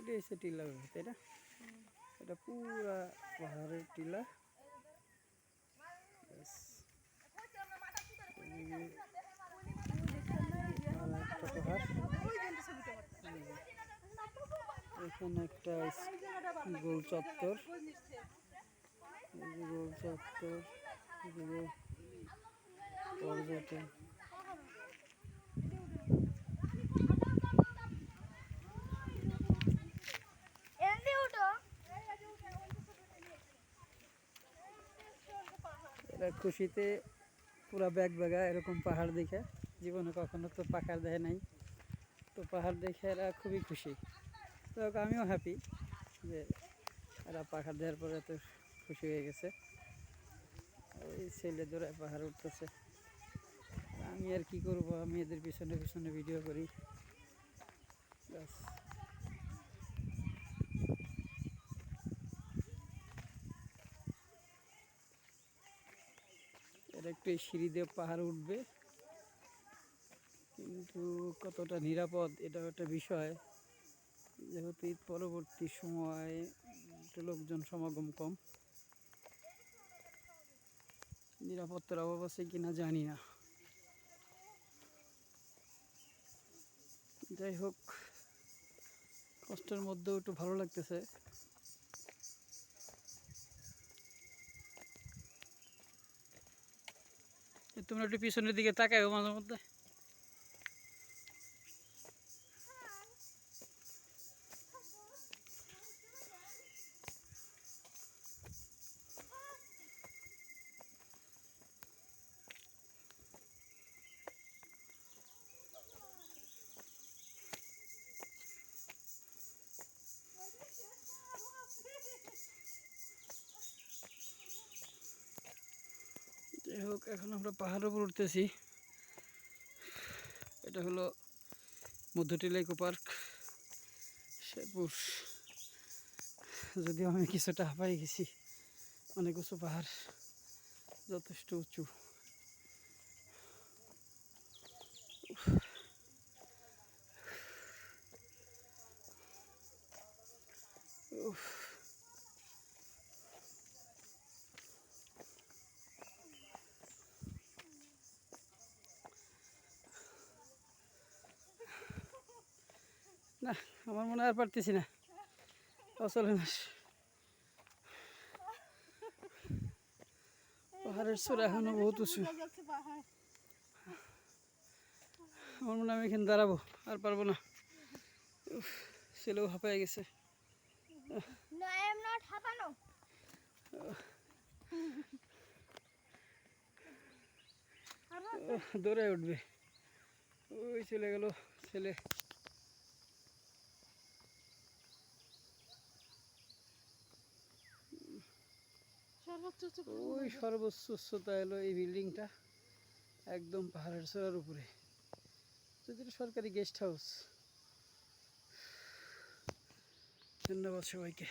এটা হচ্ছে টিলা, তাই না? এটা পুরা পাহাড়ের টিলা। এখানে একটা গোল চত্বর, গোল চত্বর, পর্যটন। এরা খুশিতে পুরা ব্যাগ ব্যাগা এরকম পাহাড় দেখে, জীবনে কখনো তো পাহাড় দেখে নাই, তো পাহাড় দেখে এরা খুবই খুশি। তো আমিও হ্যাপি যে এরা পাহাড় দেওয়ার পরে এত খুশি হয়ে গেছে। ওই ছেলে দৌড়ায় পাহাড় উঠতেছে, আমি আর কি করব, আমি এদের পিছনে পিছনে ভিডিও করি ব্যাস। এরা একটু সিঁড়ি দিয়ে পাহাড় উঠবে, কিন্তু কতটা নিরাপদ এটাও একটা বিষয়, যেহেতু ঈদ পরবর্তী সময় একটু লোকজন সমাগম কম, নিরাপত্তার অভাব আছে কিনা জানি না। যাই হোক, কষ্টের মধ্যেও একটু ভালো লাগতেছে। তোমরা একটু পিছনের দিকে তাকাও মাঝে মধ্যে। যাই হোক, এখন আমরা পাহাড়ের উপর উঠতেছি। এটা হলো মধ্যটিলা ইকো পার্ক, শেরপুর। যদিও আমি কিছুটা হাঁপাই গেছি, অনেক উঁচু পাহাড়, যথেষ্ট উঁচু। না, আমার মনে হয় আর পারতেছি না, চলে না। পাহাড়ের চূড়া এখনো বহুত উঁচু, আমার মনে হয় আমি এখানে দাঁড়াবো, আর পারবো না। ছেলেও হাঁপায় গেছে। দৌড়ে উঠবে, ওই চলে গেল ছেলে। ওই সর্বোচ্চ উচ্চতা এলো এই বিল্ডিংটা, একদম পাহাড়ের চূড়ার উপরে, যদি সরকারি গেস্ট হাউস। ধন্যবাদ সবাইকে।